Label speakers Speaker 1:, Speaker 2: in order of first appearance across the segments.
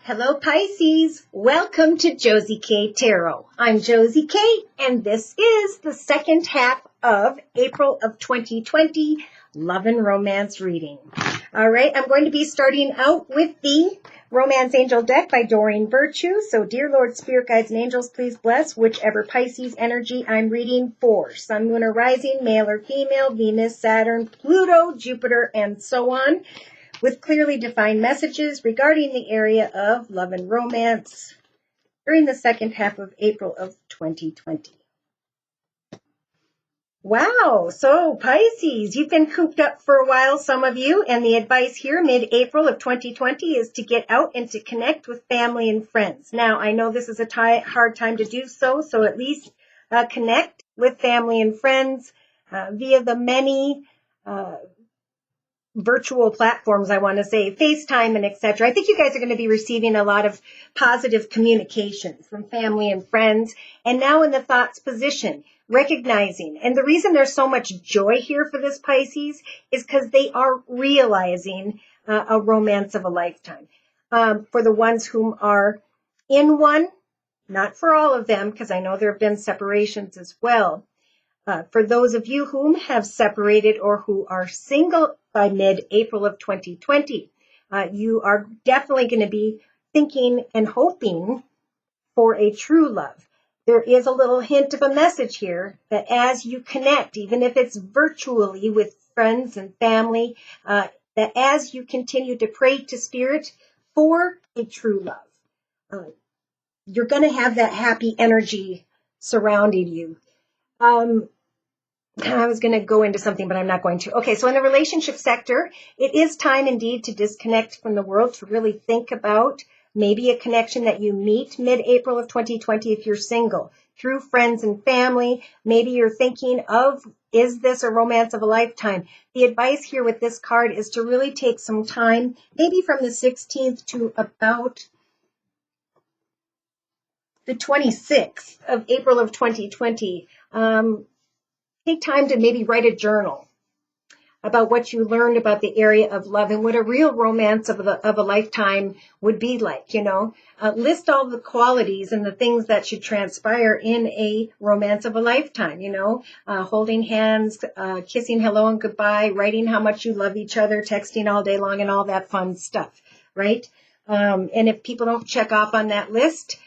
Speaker 1: Hello, Pisces. Welcome to Josie K Tarot. I'm Josie K, and this is the second half of April of 2020 Love and Romance reading. All right, I'm going to be starting out with the Romance Angel deck by Doreen Virtue. So, dear Lord, Spirit Guides, and Angels, please bless whichever Pisces energy I'm reading for. Sun, Moon, or Rising, male or female, Venus, Saturn, Pluto, Jupiter, and so on, with clearly defined messages regarding the area of love and romance during the second half of April of 2020. Wow, so Pisces, you've been cooped up for a while, some of you, and the advice here mid-April of 2020 is to get out and to connect with family and friends. Now, I know this is a hard time to do so at least connect with family and friends via the many virtual platforms, I want to say, FaceTime and etc. I think you guys are going to be receiving a lot of positive communication from family and friends. And now in the thoughts position, recognizing, and the reason there's so much joy here for this Pisces is because they are realizing a romance of a lifetime. For the ones whom are in one, not for all of them, because I know there have been separations as well. For those of you whom have separated or who are single by mid-April of 2020, you are definitely going to be thinking and hoping for a true love. There is a little hint of a message here that as you connect, even if it's virtually with friends and family, that as you continue to pray to Spirit for a true love, you're going to have that happy energy surrounding you. I was going to go into something, but I'm not going to. Okay, so in the relationship sector, it is time indeed to disconnect from the world, to really think about maybe a connection that you meet mid-April of 2020 if you're single, through friends and family. Maybe you're thinking of, is this a romance of a lifetime? The advice here with this card is to really take some time, maybe from the 16th to about the 26th of April of 2020. Take time to maybe write a journal about what you learned about the area of love and what a real romance of a lifetime would be like, list all the qualities and the things that should transpire in a romance of a lifetime, holding hands, kissing hello and goodbye, writing how much you love each other, texting all day long, and all that fun stuff, right? And if people don't check off on that list,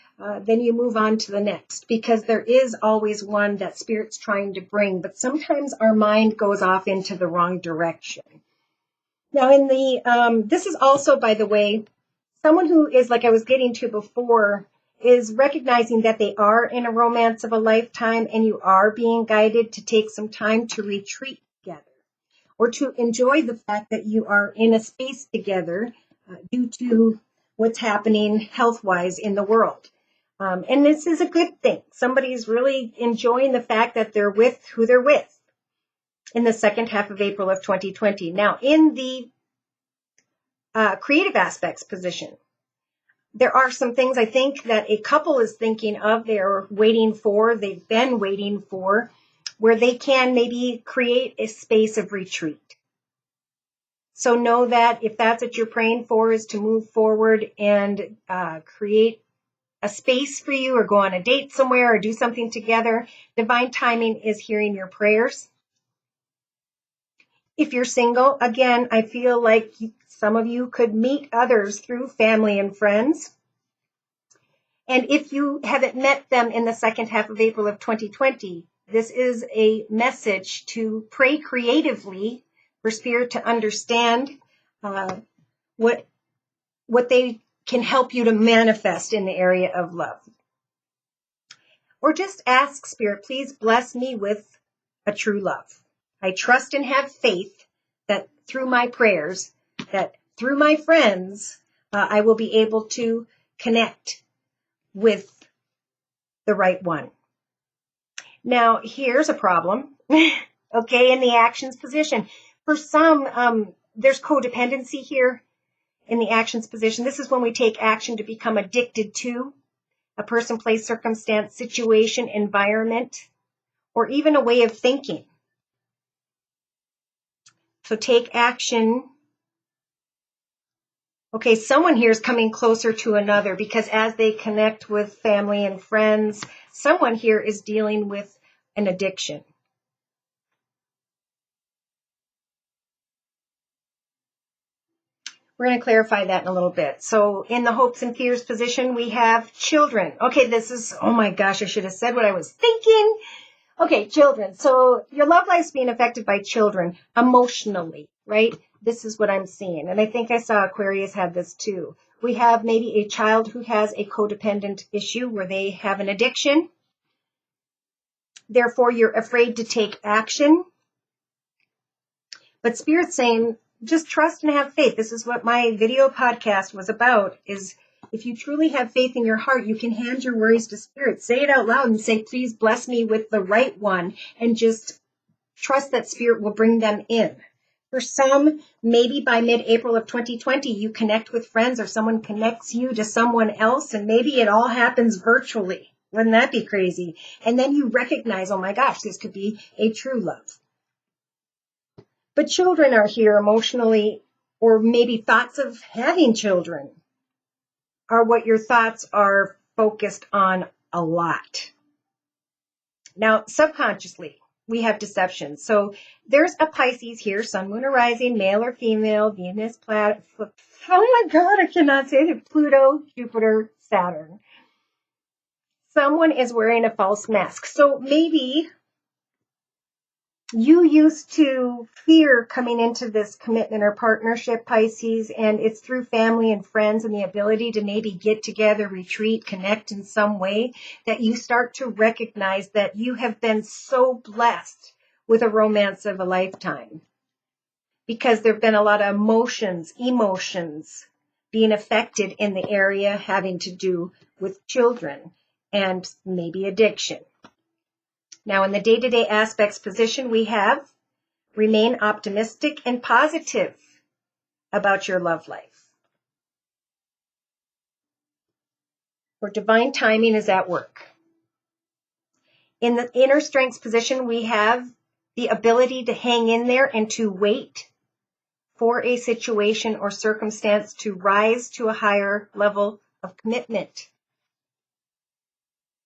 Speaker 1: then you move on to the next, because there is always one that Spirit's trying to bring, but sometimes our mind goes off into the wrong direction. Now, this is also, by the way, someone who is, like I was getting to before, is recognizing that they are in a romance of a lifetime, and you are being guided to take some time to retreat together, or to enjoy the fact that you are in a space together due to what's happening health-wise in the world. And this is a good thing. Somebody's really enjoying the fact that they're with who they're with in the second half of April of 2020. Now, in the creative aspects position, there are some things I think that a couple is thinking of, they've been waiting for, where they can maybe create a space of retreat. So know that if that's what you're praying for, is to move forward and create a space for you, or go on a date somewhere, or do something together, divine timing is hearing your prayers. If you're single, again, I feel like some of you could meet others through family and friends. And if you haven't met them in the second half of April of 2020, this is a message to pray creatively for Spirit to understand what they can help you to manifest in the area of love. Or just ask Spirit, please bless me with a true love. I trust and have faith that through my prayers, that through my friends, I will be able to connect with the right one. Now, here's a problem, okay, in the actions position. For some, there's codependency here in the actions position. This is when we take action to become addicted to a person, place, circumstance, situation, environment, or even a way of thinking. So take action Okay, someone here is coming closer to another because as they connect with family and friends, someone here is dealing with an addiction. We're going to clarify that in a little bit. So in the hopes and fears position, we have children. Okay, this is, oh my gosh, I should have said what I was thinking. Okay, children. So your love life's being affected by children emotionally, right? This is what I'm seeing. And I think I saw Aquarius had this too. We have maybe a child who has a codependent issue where they have an addiction. Therefore, you're afraid to take action. But Spirit's saying, just trust and have faith. This is what my video podcast was about, is if you truly have faith in your heart, you can hand your worries to Spirit. Say it out loud and say, please bless me with the right one, and just trust that Spirit will bring them in. For some, maybe by mid-April of 2020, you connect with friends or someone connects you to someone else, and maybe it all happens virtually. Wouldn't that be crazy? And then you recognize, oh my gosh, this could be a true love. But children are here emotionally, or maybe thoughts of having children are what your thoughts are focused on a lot. Now, subconsciously, we have deception. So there's a Pisces here, Sun, Moon, or Rising, male or female, Venus, oh my God, I cannot say it, Pluto, Jupiter, Saturn. Someone is wearing a false mask. So maybe you used to fear coming into this commitment or partnership, Pisces, and it's through family and friends and the ability to maybe get together, retreat, connect in some way, that you start to recognize that you have been so blessed with a romance of a lifetime. Because there have been a lot of emotions being affected in the area having to do with children and maybe addiction. Now, in the day-to-day aspects position, we have remain optimistic and positive about your love life. Or divine timing is at work. In the inner strengths position, we have the ability to hang in there and to wait for a situation or circumstance to rise to a higher level of commitment.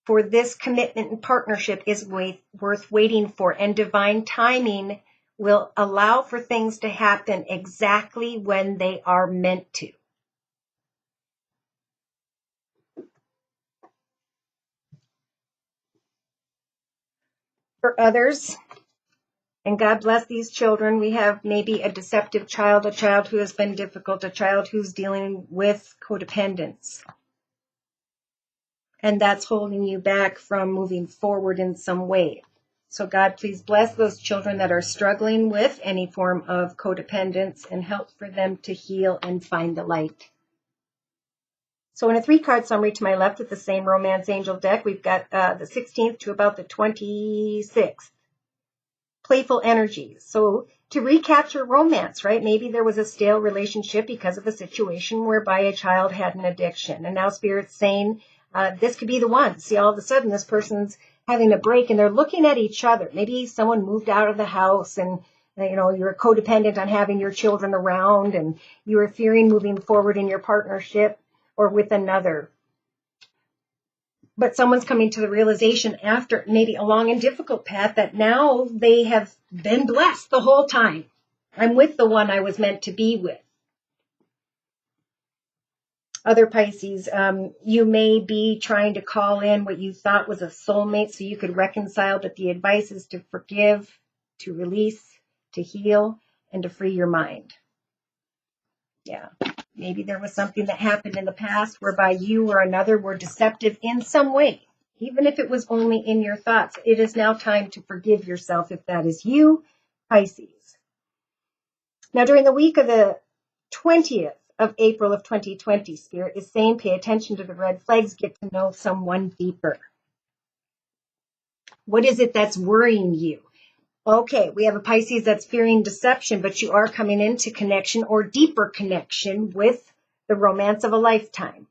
Speaker 1: For this commitment and partnership is worth waiting for, and divine timing will allow for things to happen exactly when they are meant to. For others, and God bless these children, we have maybe a deceptive child, a child who has been difficult, a child who's dealing with codependence. And that's holding you back from moving forward in some way. So God, please bless those children that are struggling with any form of codependence and help for them to heal and find the light. So in a 3-card summary to my left with the same Romance Angel deck, we've got the 16th to about the 26th. Playful energies. So to recapture romance, right? Maybe there was a stale relationship because of a situation whereby a child had an addiction. And now Spirit's saying, this could be the one. See, all of a sudden, this person's having a break and they're looking at each other. Maybe someone moved out of the house and, you're codependent on having your children around and you are fearing moving forward in your partnership or with another. But someone's coming to the realization after maybe a long and difficult path that now they have been blessed the whole time. I'm with the one I was meant to be with. Other Pisces, you may be trying to call in what you thought was a soulmate so you could reconcile, but the advice is to forgive, to release, to heal, and to free your mind. Yeah, maybe there was something that happened in the past whereby you or another were deceptive in some way, even if it was only in your thoughts. It is now time to forgive yourself if that is you, Pisces. Now, during the week of the 20th, of April of 2020, Spirit is saying pay attention to the red flags, get to know someone deeper. What is it that's worrying you? Okay, we have a Pisces that's fearing deception, but you are coming into connection or deeper connection with the romance of a lifetime.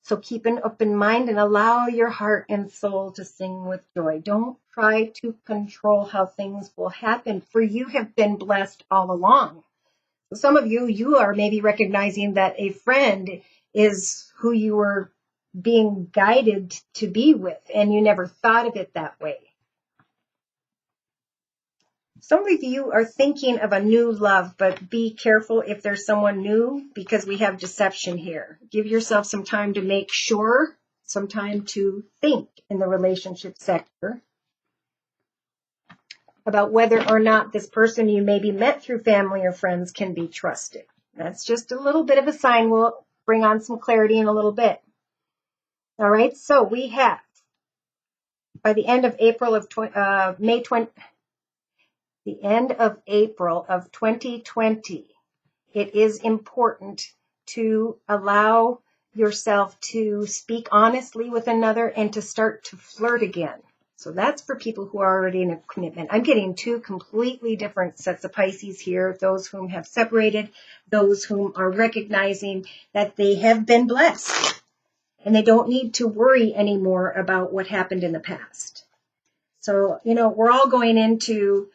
Speaker 1: So keep an open mind and allow your heart and soul to sing with joy. Don't try to control how things will happen, for you have been blessed all along. Some of you are maybe recognizing that a friend is who you were being guided to be with, and you never thought of it that way. Some of you are thinking of a new love, but be careful if there's someone new, because we have deception here. Give yourself some time to make sure, some time to think in the relationship sector about whether or not this person you maybe met through family or friends can be trusted. That's just a little bit of a sign. We'll bring on some clarity in a little bit. All right, so we have, by the end of April of the end of April of 2020, it is important to allow yourself to speak honestly with another and to start to flirt again. So that's for people who are already in a commitment. I'm getting two completely different sets of Pisces here, those whom have separated, those whom are recognizing that they have been blessed and they don't need to worry anymore about what happened in the past. So, we're all going into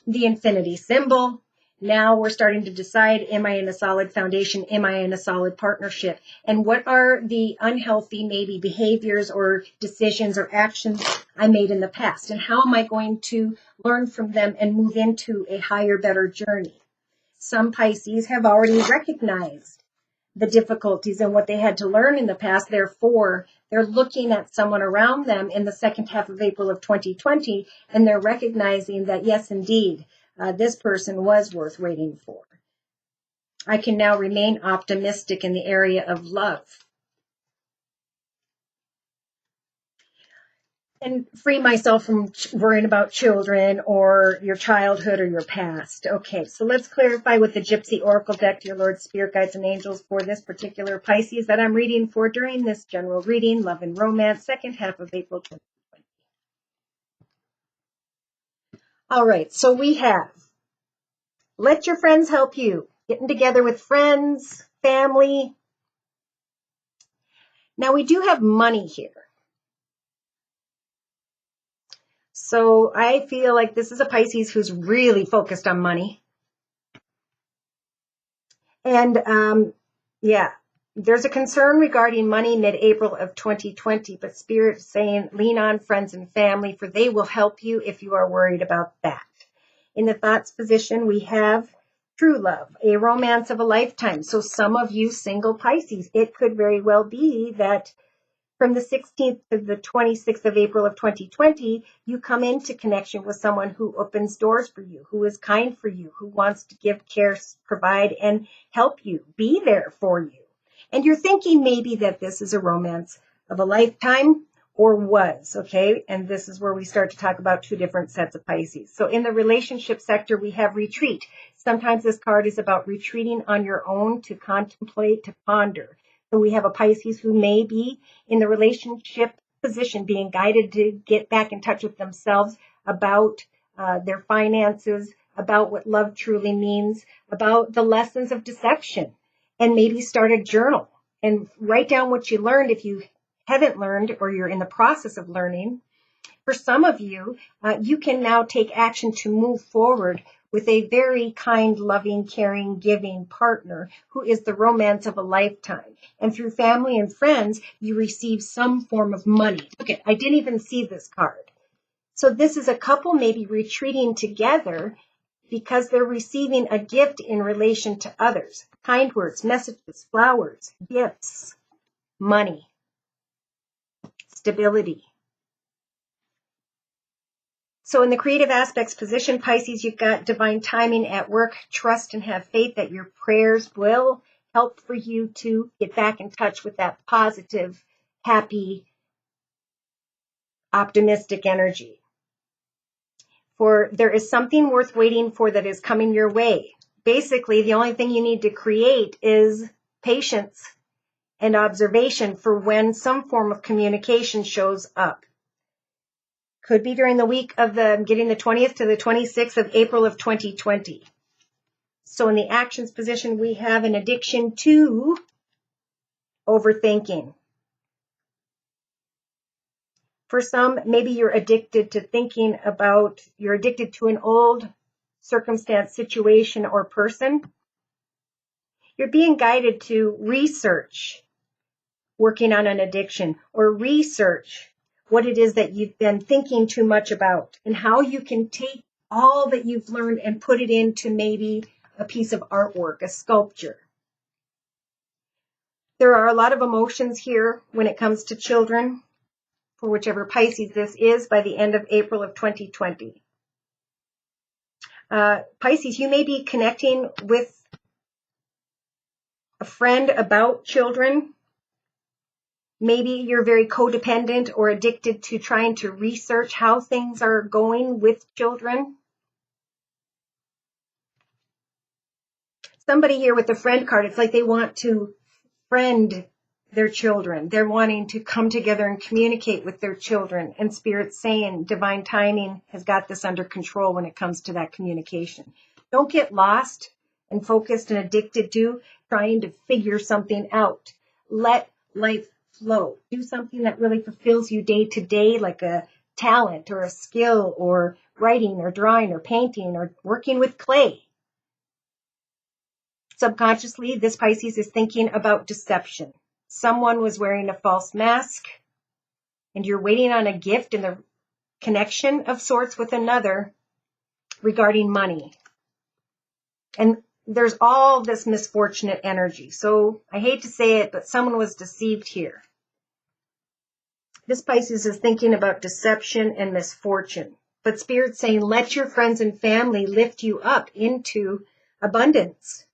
Speaker 1: the infinity symbol. Now we're starting to decide, am I in a solid foundation? Am I in a solid partnership? And what are the unhealthy maybe behaviors or decisions or actions I made in the past? And how am I going to learn from them and move into a higher, better journey? Some Pisces have already recognized the difficulties and what they had to learn in the past. Therefore, they're looking at someone around them in the second half of April of 2020, and they're recognizing that, yes, indeed, this person was worth waiting for. I can now remain optimistic in the area of love and free myself from worrying about children or your childhood or your past. Okay, so let's clarify with the Gypsy Oracle deck, your Lord, Spirit Guides, and Angels for this particular Pisces that I'm reading for during this general reading, Love and Romance, second half of April 2020. All right, so we have, let your friends help you. Getting together with friends, family. Now we do have money here. So I feel like this is a Pisces who's really focused on money. And there's a concern regarding money mid-April of 2020, but Spirit is saying lean on friends and family, for they will help you if you are worried about that. In the thoughts position, we have true love, a romance of a lifetime. So some of you single Pisces, it could very well be that from the 16th to the 26th of April of 2020, you come into connection with someone who opens doors for you, who is kind for you, who wants to give care, provide, and help you, be there for you. And you're thinking maybe that this is a romance of a lifetime, or was, okay? And this is where we start to talk about two different sets of Pisces. So in the relationship sector, we have retreat. Sometimes this card is about retreating on your own to contemplate, to ponder. So we have a Pisces who may be in the relationship position being guided to get back in touch with themselves about their finances, about what love truly means, about the lessons of deception, and maybe start a journal and write down what you learned if you haven't learned or you're in the process of learning. For some of you, you can now take action to move forward with a very kind, loving, caring, giving partner who is the romance of a lifetime. And through family and friends, you receive some form of money. Okay, I didn't even see this card. So this is a couple maybe retreating together because they're receiving a gift in relation to others. Kind words, messages, flowers, gifts, money, stability. So in the creative aspects position, Pisces, you've got divine timing at work. Trust and have faith that your prayers will help for you to get back in touch with that positive, happy, optimistic energy. For there is something worth waiting for that is coming your way. Basically, the only thing you need to create is patience and observation for when some form of communication shows up. Could be during the week of getting the 20th to the 26th of April of 2020. So in the actions position, we have an addiction to overthinking. For some, maybe you're addicted to thinking about, you're addicted to an old circumstance, situation, or person. You're being guided to research working on an addiction, or research what it is that you've been thinking too much about, and how you can take all that you've learned and put it into maybe a piece of artwork, a sculpture. There are a lot of emotions here when it comes to children, for whichever Pisces this is, by the end of April of 2020. Pisces, you may be connecting with a friend about children. Maybe you're very codependent or addicted to trying to research how things are going with children. Somebody here with the friend card, it's like they want to friend their children. They're wanting to come together and communicate with their children. And Spirit's saying divine timing has got this under control when it comes to that communication. Don't get lost and focused and addicted to trying to figure something out. Let life flow. Do something that really fulfills you day to day, like a talent or a skill, or writing or drawing or painting or working with clay. Subconsciously, this Pisces is thinking about deception. Someone was wearing a false mask, and you're waiting on a gift and the connection of sorts with another regarding money. And there's all this misfortunate energy. So I hate to say it, but someone was deceived here. This Pisces is thinking about deception and misfortune. But Spirit's saying, let your friends and family lift you up into abundance.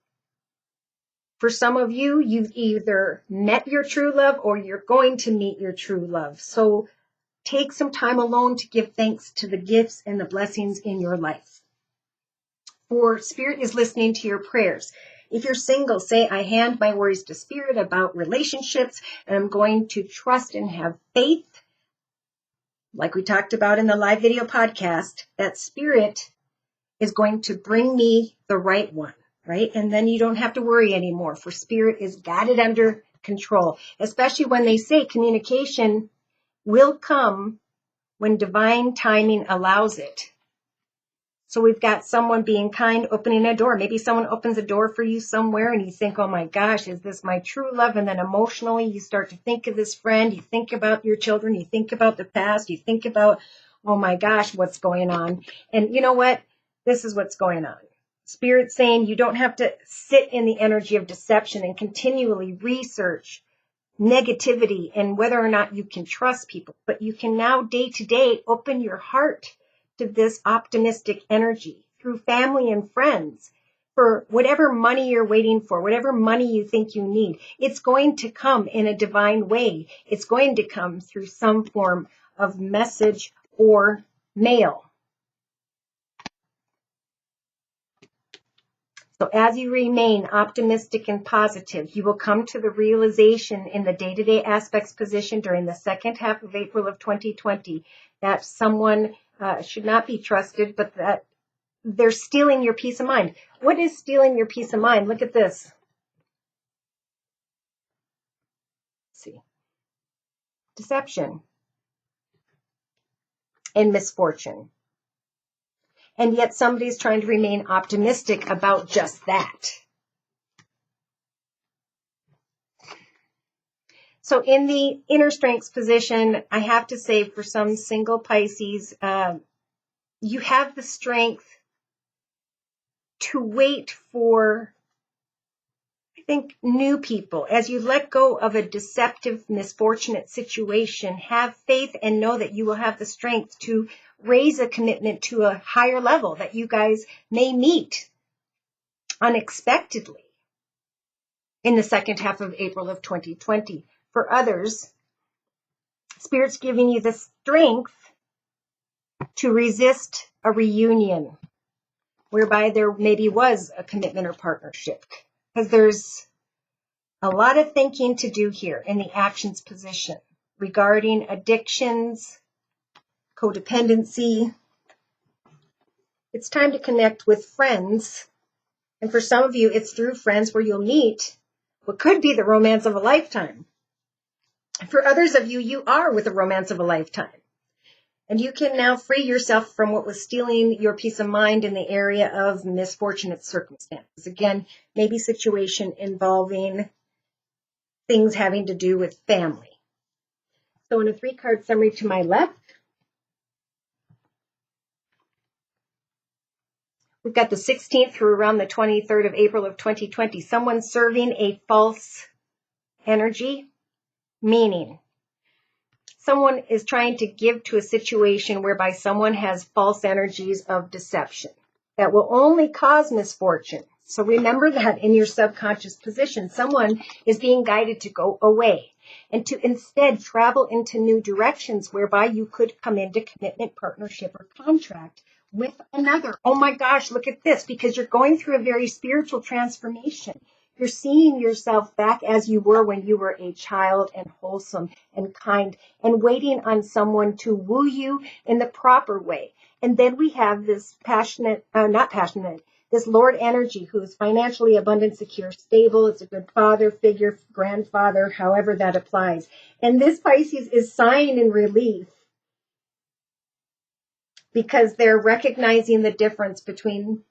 Speaker 1: For some of you, you've either met your true love or you're going to meet your true love. So take some time alone to give thanks to the gifts and the blessings in your life. For Spirit is listening to your prayers. If you're single, say, I hand my worries to Spirit about relationships, and I'm going to trust and have faith, like we talked about in the live video podcast, that Spirit is going to bring me the right one. Right? And then you don't have to worry anymore, for Spirit is got it under control, especially when they say communication will come when divine timing allows it. So we've got someone being kind, opening a door. Maybe someone opens a door for you somewhere and you think, oh my gosh, is this my true love? And then emotionally you start to think of this friend. You think about your children. You think about the past. You think about, oh my gosh, what's going on? And you know what? This is what's going on. Spirit's saying you don't have to sit in the energy of deception and continually research negativity and whether or not you can trust people. But you can now day to day open your heart to this optimistic energy through family and friends. For whatever money you're waiting for, whatever money you think you need, it's going to come in a divine way. It's going to come through some form of message or mail. So as you remain optimistic and positive, you will come to the realization in the day-to-day aspects position during the second half of April of 2020 that someone should not be trusted, but that they're stealing your peace of mind. What is stealing your peace of mind? Look at this. Let's see. Deception and misfortune. And yet somebody's trying to remain optimistic about just that. So in the inner strengths position, I have to say for some single Pisces, you have the strength to wait for, I think, new people. As you let go of a deceptive, misfortunate situation, have faith and know that you will have the strength to raise a commitment to a higher level that you guys may meet unexpectedly in the second half of April of 2020. For others, Spirit's giving you the strength to resist a reunion whereby there maybe was a commitment or partnership. Because there's a lot of thinking to do here in the actions position regarding addictions, codependency. It's time to connect with friends. And for some of you, it's through friends where you'll meet what could be the romance of a lifetime. For others of you, you are with a romance of a lifetime. And you can now free yourself from what was stealing your peace of mind in the area of misfortunate circumstances. Again, maybe situation involving things having to do with family. So in a 3-card summary to my left, we've got the 16th through around the 23rd of April of 2020. Someone serving a false energy, meaning someone is trying to give to a situation whereby someone has false energies of deception that will only cause misfortune. So remember that in your subconscious position, someone is being guided to go away and to instead travel into new directions whereby you could come into commitment, partnership, or contract with another. Oh my gosh, look at this, because you're going through a very spiritual transformation. You're seeing yourself back as you were when you were a child and wholesome and kind and waiting on someone to woo you in the proper way. And then we have this this Lord energy who is financially abundant, secure, stable. It's a good father figure, grandfather, however that applies. And this Pisces is sighing in relief because they're recognizing the difference between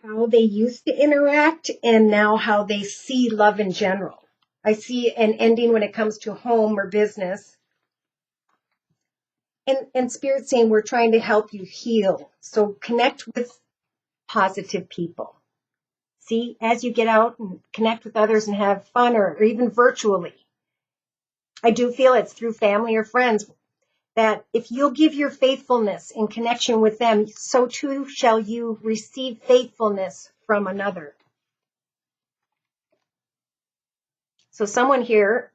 Speaker 1: how they used to interact and now how they see love in general. I see an ending when it comes to home or business. And Spirit saying we're trying to help you heal. So connect with positive people. See, as you get out and connect with others and have fun or even virtually. I do feel it's through family or friends that if you'll give your faithfulness in connection with them, so too shall you receive faithfulness from another. So someone here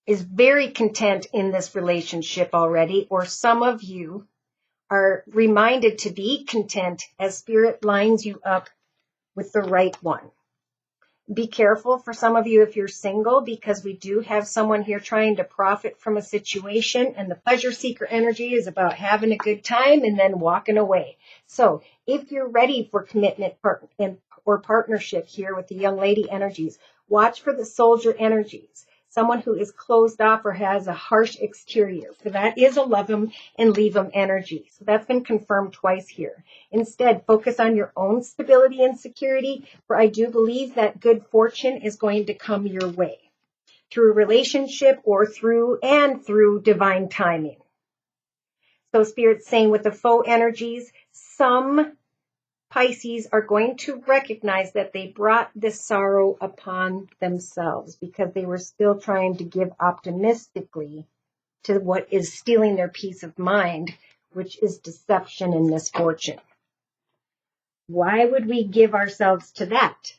Speaker 1: is very content in this relationship already, or some of you are reminded to be content as Spirit lines you up with the right one. Be careful for some of you if you're single, because we do have someone here trying to profit from a situation, and the pleasure seeker energy is about having a good time and then walking away. So if you're ready for commitment or partnership here with the young lady energies, watch for the soldier energies, someone who is closed off or has a harsh exterior. For that is a love them and leave them energy. So that's been confirmed twice here. Instead, focus on your own stability and security, for I do believe that good fortune is going to come your way through a relationship or through divine timing. So Spirit's saying with the faux energies, some Pisces are going to recognize that they brought this sorrow upon themselves because they were still trying to give optimistically to what is stealing their peace of mind, which is deception and misfortune. Why would we give ourselves to that?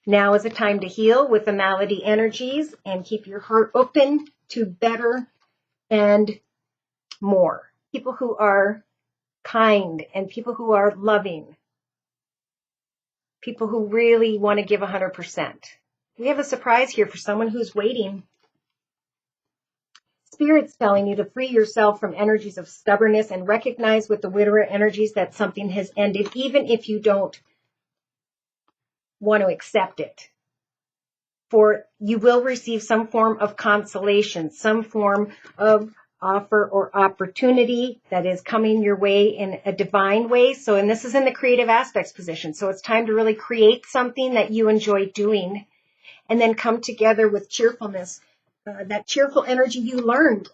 Speaker 1: Now is a time to heal with the malady energies and keep your heart open to better and more. People who are kind and people who are loving. People who really want to give 100%. We have a surprise here for someone who's waiting. Spirit's telling you to free yourself from energies of stubbornness and recognize with the widower energies that something has ended, even if you don't want to accept it. For you will receive some form of consolation, some form of offer or opportunity that is coming your way in a divine way. And this is in the creative aspects position. So it's time to really create something that you enjoy doing and then come together with cheerfulness. That cheerful energy you learned,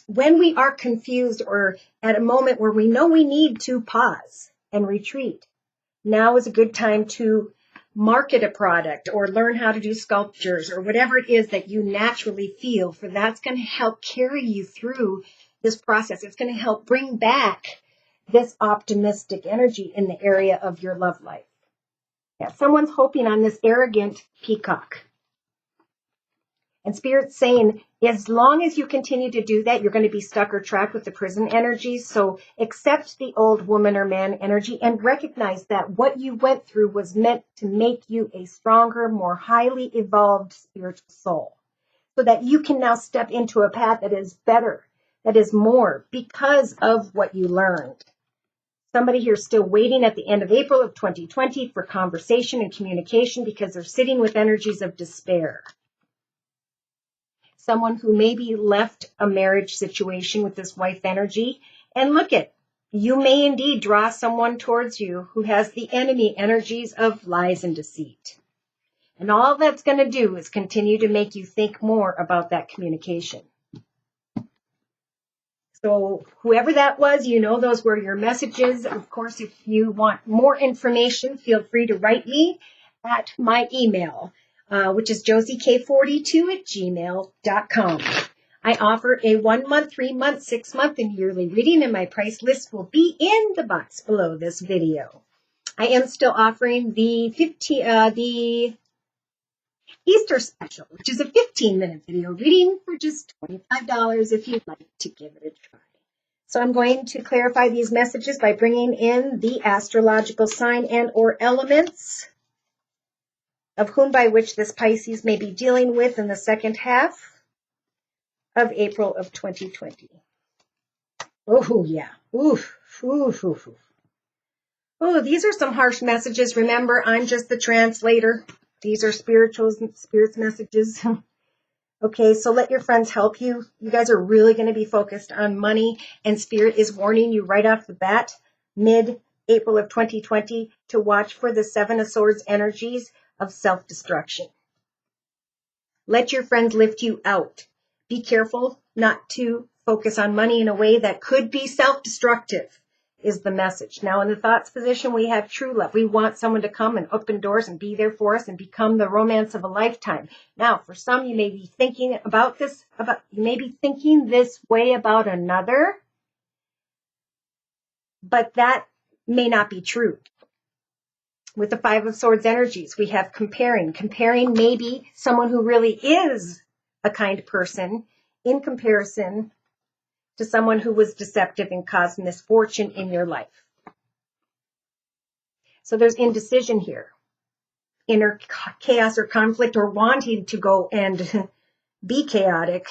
Speaker 1: when we are confused or at a moment where we know we need to pause and retreat, now is a good time to market a product or learn how to do sculptures or whatever it is that you naturally feel, for that's going to help carry you through this process. It's going to help bring back this optimistic energy in the area of your love life. Yeah, someone's hoping on this arrogant peacock. And Spirit's saying, as long as you continue to do that, you're going to be stuck or trapped with the prison energy. So accept the old woman or man energy and recognize that what you went through was meant to make you a stronger, more highly evolved spiritual soul, so that you can now step into a path that is better, that is more, because of what you learned. Somebody here is still waiting at the end of April of 2020 for conversation and communication because they're sitting with energies of despair. someone who maybe left a marriage situation with this wife energy. And look at, you may indeed draw someone towards you who has the enemy energies of lies and deceit. And all that's going to do is continue to make you think more about that communication. So whoever that was, you know those were your messages. Of course, if you want more information, feel free to write me at my email, which is josiek42@gmail.com. I offer a 1 month, 3 month, 6 month, and yearly reading, and my price list will be in the box below this video. I am still offering the Easter special, which is a 15-minute video reading for just $25 if you'd like to give it a try. So I'm going to clarify these messages by bringing in the astrological sign and or elements of whom by which this Pisces may be dealing with in the second half of April of 2020. Oh, yeah. Oof. Oof, oof, oof. Oh, these are some harsh messages. Remember, I'm just the translator. These are spirits messages. Okay, so let your friends help you. You guys are really going to be focused on money, and Spirit is warning you right off the bat, mid-April of 2020, to watch for the Seven of Swords energies of self-destruction. Let your friends lift you out. Be careful not to focus on money in a way that could be self-destructive, is the message. Now, in the thoughts position, we have true love. We want someone to come and open doors and be there for us and become the romance of a lifetime. Now, for some, you may be thinking about this, you may be thinking this way about another, but that may not be true. With the Five of Swords energies, we have comparing. Comparing maybe someone who really is a kind person in comparison to someone who was deceptive and caused misfortune in your life. So there's indecision here, inner chaos or conflict, or wanting to go and be chaotic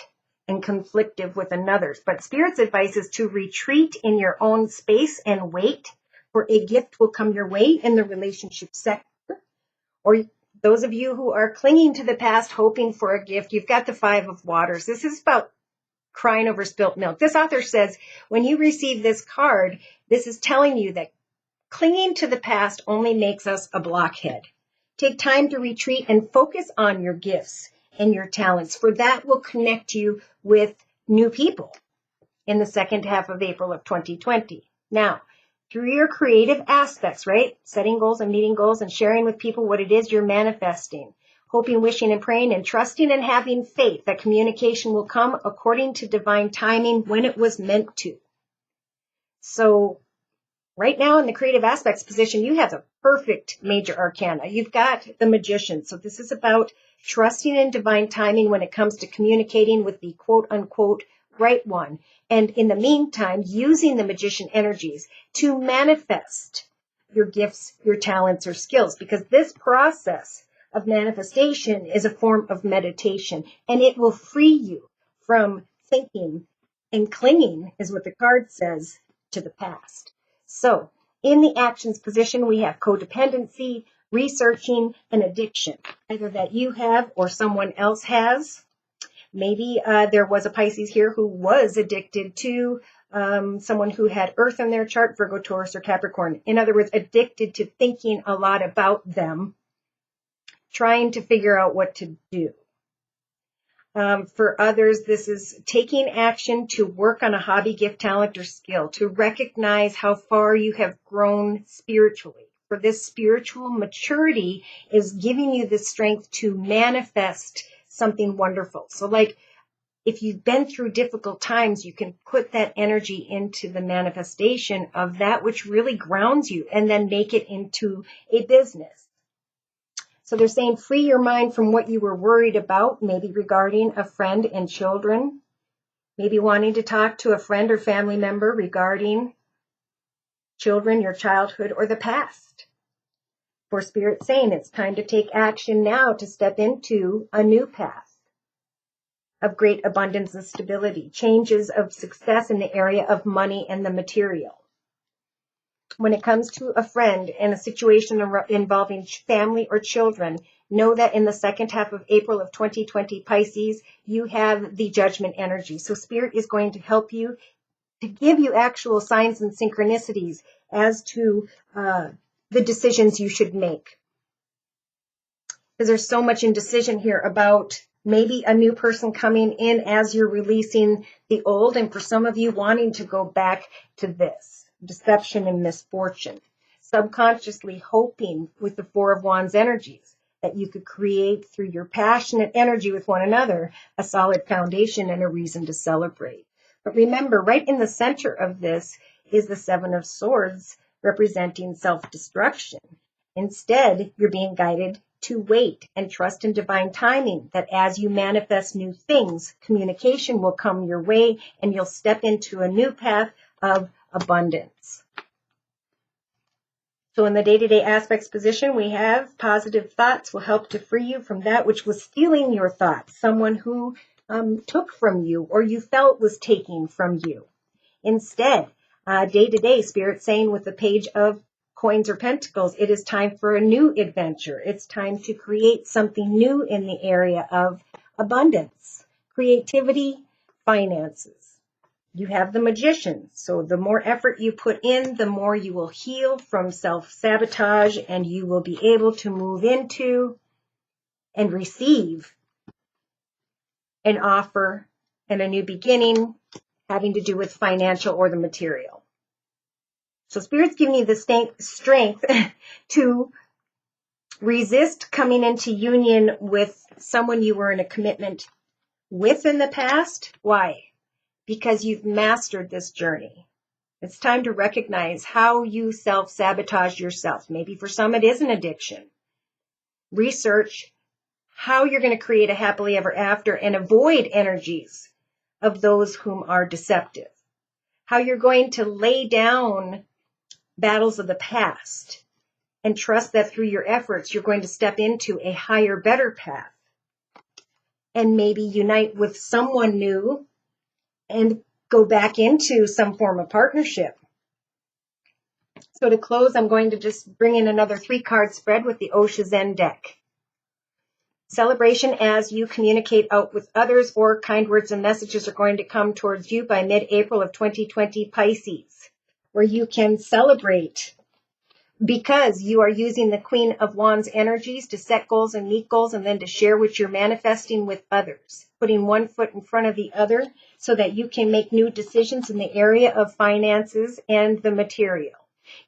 Speaker 1: and conflictive with another. But Spirit's advice is to retreat in your own space and wait for a gift will come your way in the relationship sector. Or those of you who are clinging to the past, hoping for a gift, you've got the Five of Waters. This is about crying over spilt milk. This author says, when you receive this card, this is telling you that clinging to the past only makes us a blockhead. Take time to retreat and focus on your gifts and your talents, for that will connect you with new people in the second half of April of 2020. Now, through your creative aspects, right? Setting goals and meeting goals and sharing with people what it is you're manifesting. Hoping, wishing, and praying, and trusting and having faith that communication will come according to divine timing when it was meant to. So right now in the creative aspects position, you have the perfect major arcana. You've got the Magician. So this is about trusting in divine timing when it comes to communicating with the quote-unquote right one. And in the meantime, using the Magician energies to manifest your gifts, your talents, or skills. Because this process of manifestation is a form of meditation, and it will free you from thinking and clinging, is what the card says, to the past. So in the actions position, we have codependency, researching, and addiction, either that you have or someone else has. Maybe there was a Pisces here who was addicted to someone who had Earth in their chart, Virgo, Taurus, or Capricorn. In other words, addicted to thinking a lot about them, trying to figure out what to do. For others, this is taking action to work on a hobby, gift, talent, or skill, to recognize how far you have grown spiritually. For this spiritual maturity is giving you the strength to manifest something wonderful. So like if you've been through difficult times, you can put that energy into the manifestation of that which really grounds you and then make it into a business. So they're saying free your mind from what you were worried about, maybe regarding a friend and children, maybe wanting to talk to a friend or family member regarding children, your childhood, or the past. For Spirit saying it's time to take action now to step into a new path of great abundance and stability, changes of success in the area of money and the material. When it comes to a friend and a situation involving family or children, know that in the second half of April of 2020 Pisces, you have the judgment energy. So Spirit is going to help you to give you actual signs and synchronicities as to the decisions you should make. Because there's so much indecision here about maybe a new person coming in as you're releasing the old, and for some of you wanting to go back to this, deception and misfortune. Subconsciously hoping with the Four of Wands energies that you could create through your passionate energy with one another a solid foundation and a reason to celebrate. But remember, right in the center of this is the Seven of Swords, representing self-destruction. Instead, you're being guided to wait and trust in divine timing, that as you manifest new things, communication will come your way and you'll step into a new path of abundance. So in the day-to-day aspects position, we have positive thoughts will help to free you from that which was stealing your thoughts, someone who took from you or you felt was taking from you. Instead, day-to-day, Spirit saying with the Page of Coins or Pentacles, it is time for a new adventure. It's time to create something new in the area of abundance, creativity, finances. You have the Magician. So the more effort you put in, the more you will heal from self-sabotage, and you will be able to move into and receive an offer and a new beginning having to do with financial or the material. So Spirit's giving you the strength to resist coming into union with someone you were in a commitment with in the past. Why? Because you've mastered this journey. It's time to recognize how you self-sabotage yourself. Maybe for some it is an addiction. Research how you're going to create a happily ever after and avoid energies of those whom are deceptive. How you're going to lay down battles of the past and trust that through your efforts you're going to step into a higher, better path and maybe unite with someone new and go back into some form of partnership. So to close, I'm going to just bring in another 3-card spread with the Osha Zen deck. Celebration as you communicate out with others, or kind words and messages are going to come towards you by mid-April of 2020 Pisces, where you can celebrate because you are using the Queen of Wands energies to set goals and meet goals, and then to share what you're manifesting with others, putting one foot in front of the other so that you can make new decisions in the area of finances and the material.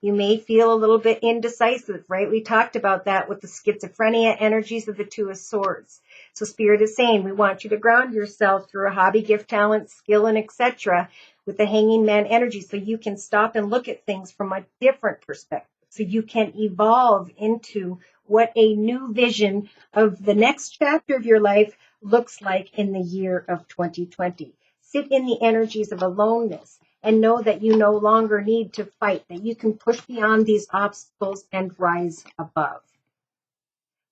Speaker 1: You may feel a little bit indecisive, right? We talked about that with the schizophrenia energies of the Two of Swords. So Spirit is saying we want you to ground yourself through a hobby, gift, talent, skill, and etc. with the Hanging Man energy, so you can stop and look at things from a different perspective. So you can evolve into what a new vision of the next chapter of your life looks like in the year of 2020. Sit in the energies of aloneness and know that you no longer need to fight, that you can push beyond these obstacles and rise above.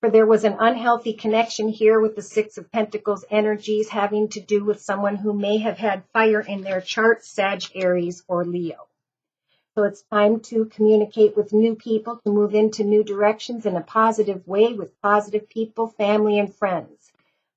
Speaker 1: For there was an unhealthy connection here with the Six of Pentacles energies having to do with someone who may have had fire in their chart, Sag, Aries, or Leo. So it's time to communicate with new people, to move into new directions in a positive way with positive people, family, and friends.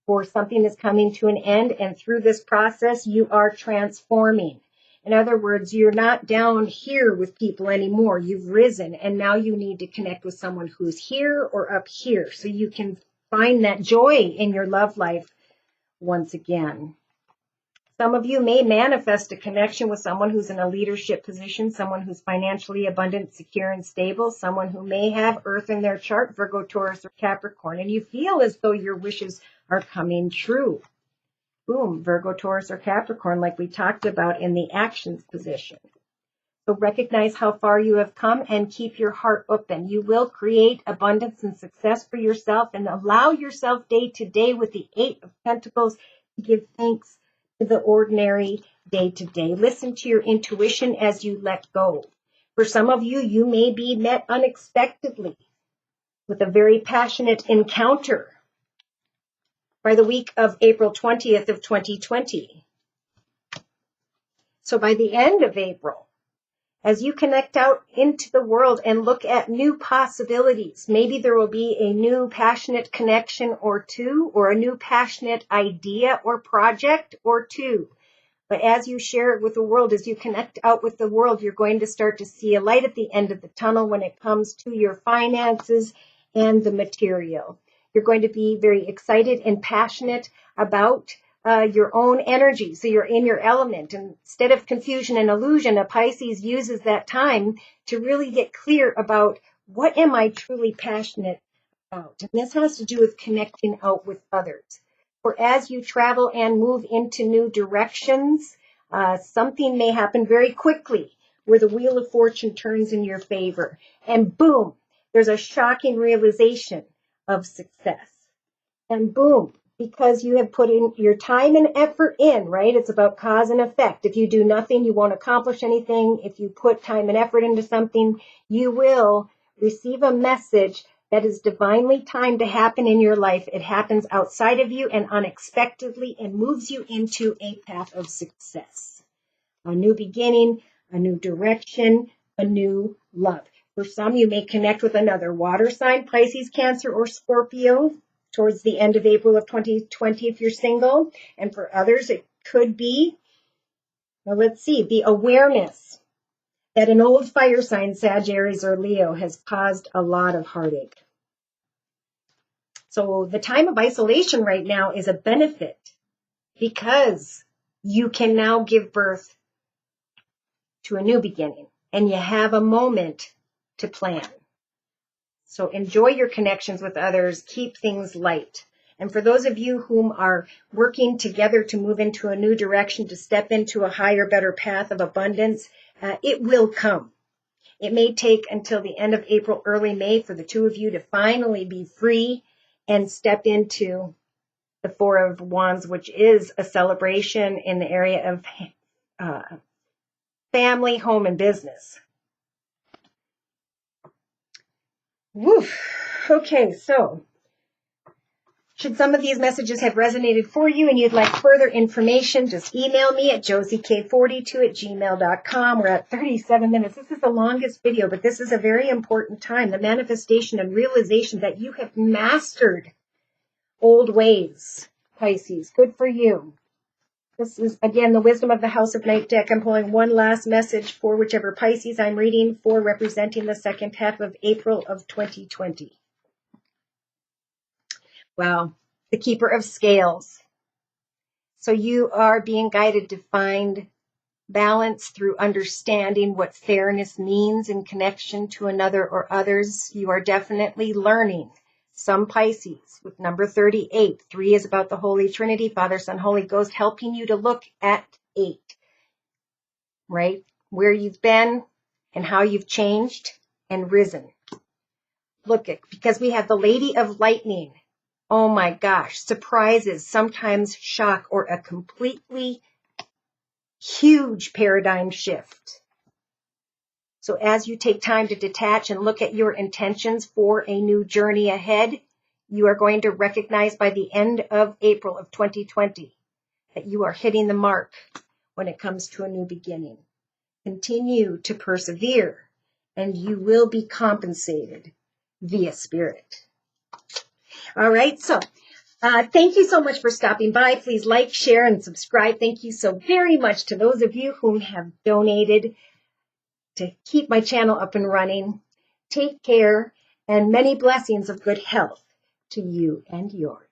Speaker 1: For something is coming to an end, and through this process, you are transforming. In other words, you're not down here with people anymore. You've risen, and now you need to connect with someone who's here or up here so you can find that joy in your love life once again. Some of you may manifest a connection with someone who's in a leadership position, someone who's financially abundant, secure, and stable, someone who may have Earth in their chart, Virgo, Taurus, or Capricorn, and you feel as though your wishes are coming true. Boom, Virgo, Taurus, or Capricorn, like we talked about in the actions position. So recognize how far you have come and keep your heart open. You will create abundance and success for yourself, and allow yourself day to day with the Eight of Pentacles to give thanks to the ordinary day to day. Listen to your intuition as you let go. For some of you, you may be met unexpectedly with a very passionate encounter by the week of April 20th of 2020. So by the end of April, as you connect out into the world and look at new possibilities. Maybe there will be a new passionate connection or two, or a new passionate idea or project or two. But as you share it with the world, as you connect out with the world, you're going to start to see a light at the end of the tunnel when it comes to your finances and the material. You're going to be very excited and passionate about your own energy. So you're in your element. And instead of confusion and illusion, a Pisces uses that time to really get clear about what am I truly passionate about. And this has to do with connecting out with others. For as you travel and move into new directions, something may happen very quickly where the wheel of fortune turns in your favor. And boom, there's a shocking realization of success. And boom, because you have put in your time and effort in, right? It's about cause and effect. If you do nothing, you won't accomplish anything. If you put time and effort into something, you will receive a message that is divinely timed to happen in your life. It happens outside of you and unexpectedly and moves you into a path of success. A new beginning, a new direction, a new love. For some, you may connect with another water sign, Pisces, Cancer, or Scorpio, towards the end of April of 2020 if you're single. And for others, it could be, well, let's see, the awareness that an old fire sign, Sag, Aries, or Leo, has caused a lot of heartache. So the time of isolation right now is a benefit because you can now give birth to a new beginning and you have a moment to plan. So enjoy your connections with others. Keep things light. And for those of you whom are working together to move into a new direction, to step into a higher, better path of abundance, it will come. It may take until the end of April, early May for the two of you to finally be free and step into the Four of Wands, which is a celebration in the area of family, home, and business. Woof. Okay, so should some of these messages have resonated for you and you'd like further information, just email me at josiek42@gmail.com. We're at 37 minutes. This is the longest video, but this is a very important time. The manifestation and realization that you have mastered old ways, Pisces. Good for you. This is, again, the Wisdom of the House of Night deck. I'm pulling one last message for whichever Pisces I'm reading for, representing the second half of April of 2020. Wow, the Keeper of Scales. So you are being guided to find balance through understanding what fairness means in connection to another or others. You are definitely learning. Some Pisces with number 38. 3 is about the Holy Trinity, Father, Son, Holy Ghost, helping you to look at 8, right? Where you've been and how you've changed and risen. Look at, because we have the Lady of Lightning. Oh my gosh, surprises, sometimes shock, or a completely huge paradigm shift. So as you take time to detach and look at your intentions for a new journey ahead, you are going to recognize by the end of April of 2020 that you are hitting the mark when it comes to a new beginning. Continue to persevere and you will be compensated via spirit. All right, so thank you so much for stopping by. Please like, share, and subscribe. Thank you so very much to those of you who have donated to keep my channel up and running. Take care and many blessings of good health to you and yours.